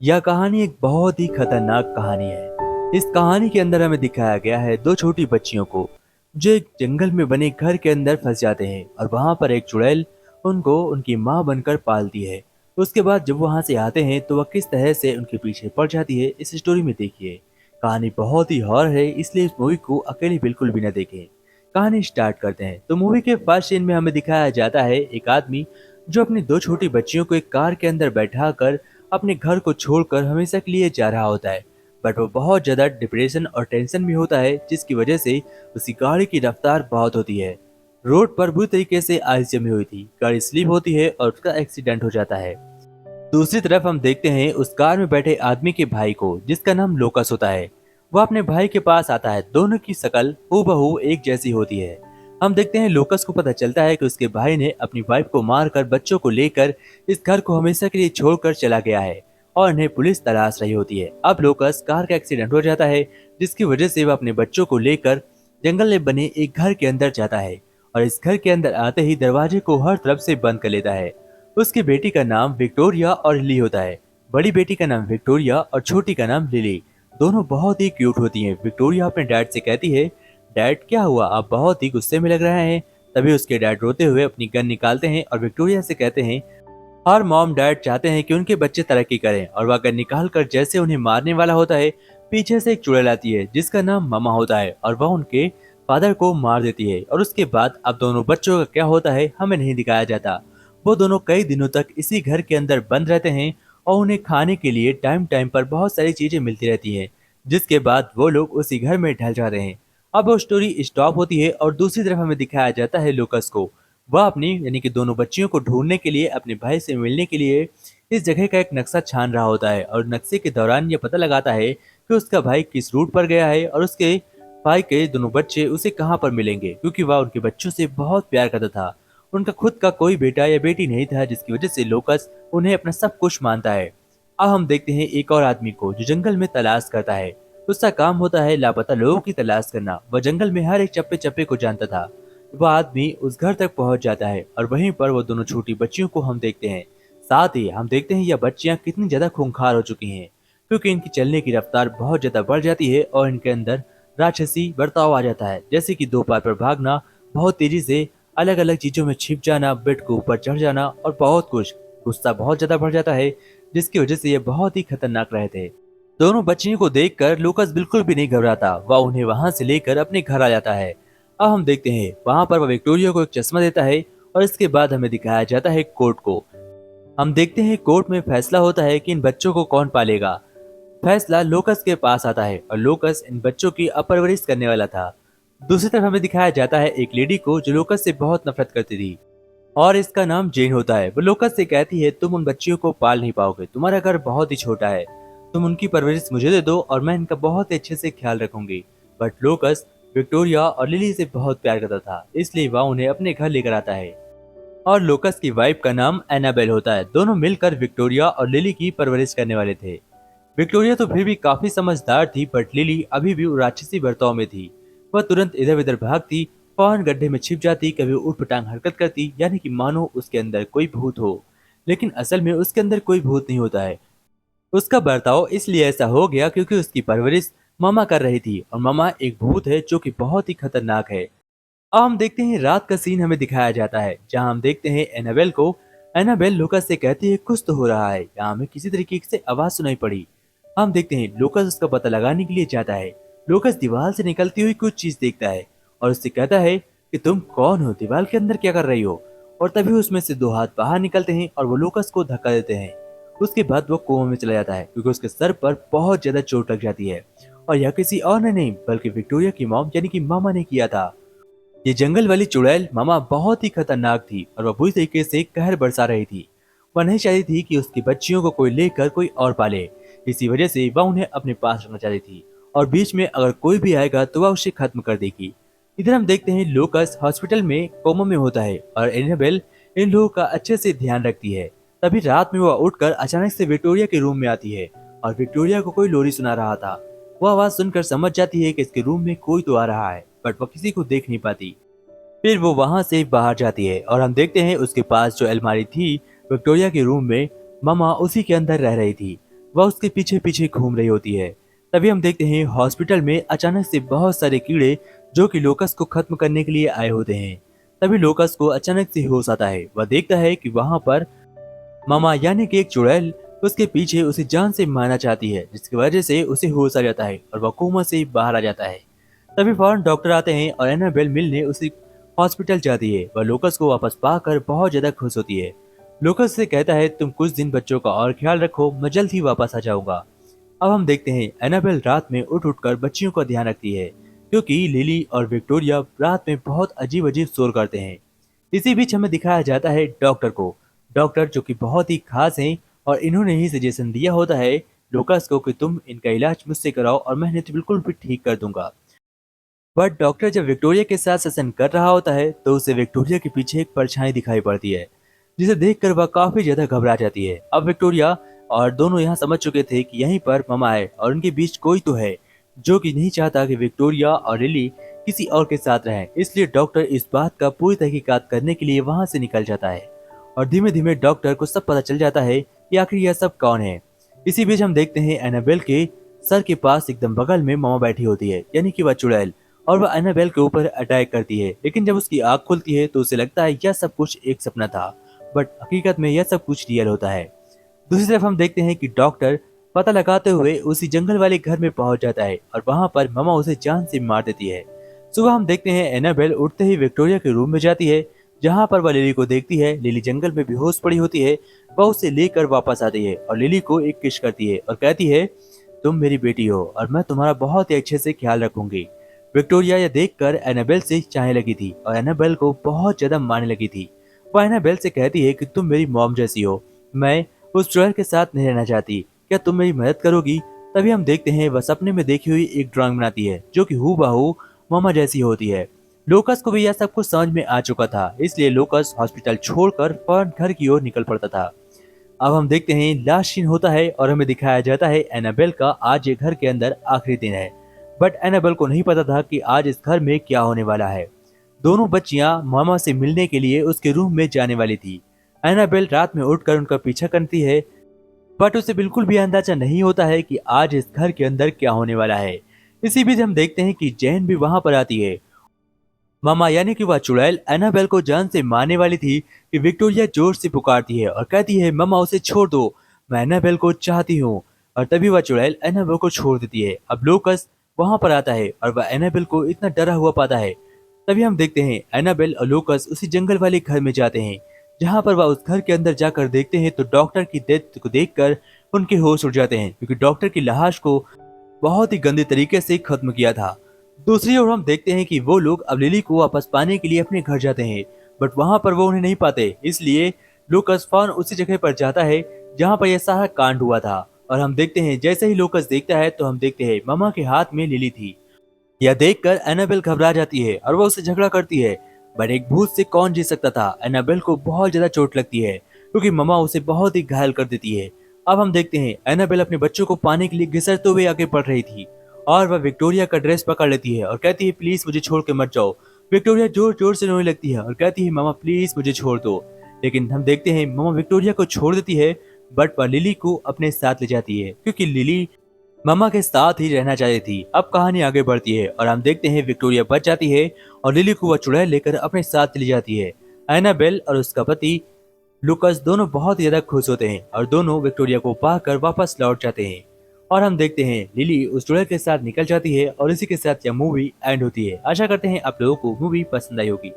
यह कहानी एक बहुत ही खतरनाक कहानी है। इस कहानी के अंदर हमें दिखाया गया है दो छोटी बच्चियों को जो एक जंगल में बने घर के अंदर फंस जाते हैं और वहां पर एक चुड़ैल उनको उनकी माँ बनकर पालती है। उसके बाद जब वहां से आते हैं तो वह किस तरह से उनके पीछे पड़ जाती है इस स्टोरी में देखिए। कहानी बहुत ही हॉरर है, इसलिए इस मूवी को अकेले बिल्कुल भी न देखें। कहानी स्टार्ट करते हैं तो मूवी के फर्स्ट सीन में हमें दिखाया जाता है एक आदमी जो अपनी दो छोटी बच्चियों को एक कार के अंदर बैठा कर अपने घर को छोड़कर हमेशा के लिए जा रहा होता है। बट वो बहुत ज्यादा डिप्रेशन और टेंशन में होता है, जिसकी वजह से उसकी गाड़ी की रफ्तार बहुत होती है। रोड पर बुरी तरीके से आइस जमी हुई थी, गाड़ी स्लिप होती है और उसका एक्सीडेंट हो जाता है। दूसरी तरफ हम देखते हैं उस कार में बैठे आदमी के भाई को, जिसका नाम लोकस होता है। वह अपने भाई के पास आता है, दोनों की शक्ल हूबहू एक जैसी होती है। हम देखते हैं लोकस को पता चलता है कि उसके भाई ने अपनी वाइफ को मारकर बच्चों को लेकर इस घर को हमेशा के लिए छोड़कर चला गया है और इन्हें पुलिस तलाश रही होती है। अब लोकस कार का एक्सीडेंट हो जाता है, जिसकी वजह से वह अपने बच्चों को लेकर जंगल में बने एक घर के अंदर जाता है और इस घर के अंदर आते ही दरवाजे को हर तरफ से बंद कर लेता है। उसकी बेटी का नाम विक्टोरिया और लिली होता है। बड़ी बेटी का नाम विक्टोरिया और छोटी का नाम लिली। दोनों बहुत ही क्यूट होती हैं। विक्टोरिया अपने डैड से कहती है, डैड क्या हुआ, आप बहुत ही गुस्से में लग रहे हैं। तभी उसके डैड रोते हुए अपनी गन निकालते हैं और विक्टोरिया से कहते हैं, हर मॉम डैड चाहते हैं कि उनके बच्चे तरक्की करें, और वह गन निकाल कर जैसे उन्हें मारने वाला होता है, पीछे से एक चुड़ैल आती है जिसका नाम मामा होता है और वह उनके फादर को मार देती है। और उसके बाद अब दोनों बच्चों का क्या होता है हमें नहीं दिखाया जाता। वो दोनों कई दिनों तक इसी घर के अंदर बंद रहते हैं और उन्हें खाने के लिए टाइम टाइम पर बहुत सारी चीजें मिलती रहती हैं, जिसके बाद वो लोग उसी घर में ढल जाते हैं। अब वो स्टोरी स्टॉप होती है और दूसरी तरफ हमें दिखाया जाता है लोकस को। वह अपनी यानी कि दोनों बच्चियों को ढूंढने के लिए अपने भाई से मिलने के लिए इस जगह का एक नक्शा छान रहा होता है और नक्शे के दौरान यह पता लगाता है कि उसका भाई किस रूट पर गया है और उसके भाई के दोनों बच्चे उसे कहाँ पर मिलेंगे, क्योंकि वह उनके बच्चों से बहुत प्यार करता था। उनका खुद का कोई बेटा या बेटी नहीं था, जिसकी वजह से लोकस उन्हें अपना सब कुछ मानता है। अब हम देखते हैं एक और आदमी को जो जंगल में तलाश करता है। उसका काम होता है लापता लोगों की तलाश करना। वह जंगल में हर एक चप्पे चप्पे को जानता था। वह आदमी उस घर तक पहुंच जाता है और वहीं पर वो दोनों छोटी बच्चियों को हम देखते हैं। साथ ही हम देखते हैं यह बच्चियां कितनी ज्यादा खूंखार हो चुकी हैं, क्योंकि इनकी चलने की रफ्तार बहुत ज्यादा बढ़ जाती है और इनके अंदर राक्षसी बर्ताव आ जाता है, जैसे कि दो पैर पर भागना, बहुत तेजी से अलग अलग चीजों में छिप जाना, बेड के ऊपर चढ़ जाना और बहुत कुछ। गुस्सा बहुत ज्यादा बढ़ जाता है, जिसकी वजह से ये बहुत ही खतरनाक रहे थे। दोनों बच्चियों को देखकर लूकस बिल्कुल भी नहीं घबराता। वह उन्हें वहां से लेकर अपने घर आ जाता है। अब हम देखते हैं वहां पर वह विक्टोरिया को एक चश्मा देता है और इसके बाद हमें दिखाया जाता है कोर्ट को। हम देखते हैं कोर्ट में फैसला होता है कि इन बच्चों को कौन पालेगा। फैसला लोकस के पास आता है और लोकस इन बच्चों की अपरवरिश करने वाला था। दूसरी तरफ हमें दिखाया जाता है एक लेडी को जो लोकस से बहुत नफरत करती थी और इसका नाम जेन होता है। वो लोकस से कहती है, तुम उन बच्चियों को पाल नहीं पाओगे, तुम्हारा घर बहुत ही छोटा है, तुम उनकी परवरिश मुझे दे दो और मैं इनका बहुत ही अच्छे से ख्याल रखूंगी। बट लोकस विक्टोरिया और लिली से बहुत प्यार करता था, इसलिए वह उन्हें अपने घर लेकर आता है। और लोकस की वाइफ का नाम एनाबेल होता है। दोनों मिलकर विक्टोरिया और लिली की परवरिश करने वाले थे। विक्टोरिया तो फिर भी काफी समझदार थी, बट लिली अभी भी राक्षसी बर्ताव में थी। वह तुरंत इधर उधर भागती, फौरन गड्ढे में छिप जाती, कभी उठपटांग हरकत करती, यानी कि मानो उसके अंदर कोई भूत हो। लेकिन असल में उसके अंदर कोई भूत नहीं होता है। उसका बर्ताव इसलिए ऐसा हो गया क्योंकि उसकी परवरिश मामा कर रही थी और मामा एक भूत है जो कि बहुत ही खतरनाक है। अब हम देखते हैं रात का सीन हमें दिखाया जाता है, जहां हम देखते हैं एनाबेल को। एनाबेल लूकस से कहती है, कुछ तो हो रहा है, यहाँ हमें किसी तरीके से आवाज सुनाई पड़ी। हम देखते हैं लूकस उसका पता लगाने के लिए जाता है। लूकस दीवार से निकलती हुई कुछ चीज देखता है और उससे कहता है कि तुम कौन हो, दीवार के अंदर क्या कर रही हो। और तभी उसमें से दो हाथ बाहर निकलते हैं और वो लूकस को धक्का देते हैं। उसके बाद वो कोमा में चला जाता है क्योंकि उसके सर पर बहुत ज्यादा चोट लग जाती है। और यह किसी और ने नहीं बल्कि विक्टोरिया की मॉम यानी कि मामा ने किया था। ये जंगल वाली चुड़ैल मामा बहुत ही खतरनाक थी और वह बुरी तरीके से कहर बरसा रही थी। वह नहीं चाहती थी कि उसकी बच्चियों को कोई लेकर कोई और पाले, इसी वजह से वह उन्हें अपने पास रखना चाहती थी और बीच में अगर कोई भी आएगा तो वह उसे खत्म कर देगी। इधर हम देखते हैं लोकस हॉस्पिटल में कोमा में होता है और एनाबेल इन लोगों का अच्छे से ध्यान रखती है। तभी रात में वह उठकर अचानक से विक्टोरिया के रूम में आती है और विक्टोरिया को कोई लोरी सुना रहा था। वह आवाज सुनकर समझ जाती है कि इसके रूम में कोई तो आ रहा है, बट वह किसी को देख नहीं पाती। फिर वो वहां से बाहर जाती है और हम देखते हैं उसके पास जो अलमारी थी विक्टोरिया के रूम में, मामा उसी के अंदर रह रही थी। वह उसके पीछे पीछे घूम रही होती है। तभी हम देखते हैं हॉस्पिटल में अचानक से बहुत सारे कीड़े जो कि लोकस को खत्म करने के लिए आए होते हैं। तभी लोकस को अचानक से होश आता है। वह देखता है कि वहां पर मामा यानी कि एक चुड़ैल उसके पीछे उसे जान से मारना चाहती है, जिसकी वजह से उसे होश आ जाता है और वह कोमा से बाहर आ जाता है। तभी फौरन डॉक्टर आते हैं और एनाबेल मिलने उसे हॉस्पिटल जाती है। वह लोकस को वापस पाकर बहुत ज्यादा खुश होती है। लोकस से कहता है तुम कुछ दिन बच्चों का और ख्याल रखो, मैं जल्द ही वापस आ जाऊंगा। अब हम देखते हैं एनाबेल रात में उठ उठकर बच्चियों का ध्यान रखती है, क्योंकि लिली और विक्टोरिया रात में बहुत अजीब अजीब शोर करते हैं। इसी बीच हमें दिखाया जाता है डॉक्टर को। डॉक्टर जो कि बहुत ही खास हैं और इन्होंने ही सजेशन दिया होता है लोकस को कि तुम इनका इलाज मुझसे कराओ और मैं इन्हें तो बिल्कुल भी ठीक कर दूंगा। बट डॉक्टर जब विक्टोरिया के साथ सेशन कर रहा होता है तो उसे विक्टोरिया के पीछे एक परछाई दिखाई पड़ती है, जिसे देखकर वह काफी ज्यादा घबरा जाती है। अब विक्टोरिया और दोनों यहाँ समझ चुके थे कि यहीं पर ममा है और उनके बीच कोई तो है जो कि नहीं चाहता कि विक्टोरिया और लिली किसी और के साथ रहें। इसलिए डॉक्टर इस बात का पूरी तहकीकात करने के लिए वहां से निकल जाता है और धीमे धीमे डॉक्टर को सब पता चल जाता है कि आखिर यह सब कौन है। इसी बीच हम देखते हैं एनाबेल के सर के पास एकदम बगल में ममा बैठी होती है, यानी कि वह चुड़ैल, और वह एनाबेल के ऊपर अटैक करती है। लेकिन जब उसकी आंख खुलती है तो उसे लगता है यह सब कुछ एक सपना था, बट हकीकत में यह सब कुछ रियल होता है। दूसरी तरफ हम देखते हैं कि डॉक्टर पता लगाते हुए उसी जंगल वाले घर में पहुंच जाता है और वहां पर ममा उसे जान से मार देती है। सुबह हम देखते हैं एनाबेल उठते ही विक्टोरिया के रूम में जाती है, जहां पर वह लिली को देखती है। लिली जंगल में बेहोश पड़ी होती है। वह उसे लेकर वापस आती है और लिली को एक किस करती है और कहती है तुम मेरी बेटी हो और मैं तुम्हारा बहुत ही अच्छे से ख्याल रखूंगी। विक्टोरिया यह देखकर एनाबेल से चाहने लगी थी और एनाबेल को बहुत ज्यादा मारने लगी थी। वह एनाबेल से कहती है कि तुम मेरी मॉम जैसी हो, मैं उस चुड़ैल के साथ नहीं रहना चाहती, क्या तुम मेरी मदद करोगी। तभी हम देखते हैं वह सपने में देखी हुई एक ड्राइंग बनाती है जो कि हूबहू मामा जैसी होती है। लोकस को भी यह सब कुछ समझ में आ चुका था, इसलिए लोकस हॉस्पिटल छोड़कर फौरन घर की ओर निकल पड़ता था। अब हम देखते हैं लास्ट सीन होता है और हमें दिखाया जाता है एनाबेल का आज ये घर के अंदर आखिरी दिन है। बट एनाबेल को नहीं पता था कि आज इस घर में क्या होने वाला है। दोनों बच्चियां मामा से मिलने के लिए उसके रूम में जाने वाली थी। एनाबेल रात में उठकर उनका पीछा करती है, बट उसे बिल्कुल भी अंदाजा नहीं होता है कि आज इस घर के अंदर क्या होने वाला है। इसी बीच हम देखते हैं कि जैन भी वहां पर आती है। मामा यानी कि वह चुड़ैल एनाबेल को जान से मारने वाली थी कि विक्टोरिया जोर से पुकारती है और कहती है मामा उसे छोड़ दो, मैं एनाबेल को चाहती हूँ। और तभी वह चुड़ैल एनाबेल को छोड़ देती है। अब लोकस वहां पर आता है और वह एनाबेल को इतना डरा हुआ पाता है। तभी हम देखते हैं एनाबेल और लोकस उसी जंगल वाले घर में जाते हैं, जहां पर वह उस घर के अंदर जाकर देखते हैं तो डॉक्टर की डेथ को देखकर उनके होश उड़ जाते हैं, क्योंकि डॉक्टर की लाश को बहुत ही गंदे तरीके से खत्म किया था। दूसरी ओर हम देखते हैं कि वो लोग अब लिली को वापस पाने के लिए अपने घर जाते हैं, बट वहां पर वो उन्हें नहीं पाते। इसलिए लोकस फौरन उसी जगह पर जाता है जहां पर यह सारा कांड हुआ था। और हम देखते हैं जैसे ही लोकस देखता है तो हम देखते हैं मामा के हाथ में लिली थी। यह देखकर एनाबेल घबरा जाती है और वह उससे झगड़ा करती है, बट एक भूत से कौन जी सकता था। एनाबेल को बहुत ज्यादा चोट लगती है क्योंकि मामा उसे बहुत ही घायल कर देती है। अब हम देखते हैं एनाबेल अपने बच्चों को पाने के लिए घिसटते हुए आगे बढ़ रही थी और वह विक्टोरिया का ड्रेस पकड़ लेती है और कहती है प्लीज मुझे छोड़ के मत जाओ। विक्टोरिया जोर जोर से रोने लगती है और कहती है मामा प्लीज मुझे छोड़ दो। लेकिन हम देखते हैं मामा विक्टोरिया को छोड़ देती है, बट वह लिली को अपने साथ ले जाती है क्योंकि लिली मामा के साथ ही रहना चाहती थी। अब कहानी आगे बढ़ती है और हम देखते हैं विक्टोरिया बच जाती है और लिली को वह चुड़ैल लेकर अपने साथ ले जाती है। एनाबेल और उसका पति लुकस दोनों बहुत ही ज्यादा खुश होते हैं और दोनों विक्टोरिया को पाकर वापस लौट जाते हैं। और हम देखते हैं लिली उस चुड़ैल के साथ निकल जाती है और इसी के साथ यह मूवी एंड होती है। आशा करते हैं आप लोगों को मूवी पसंद आई होगी।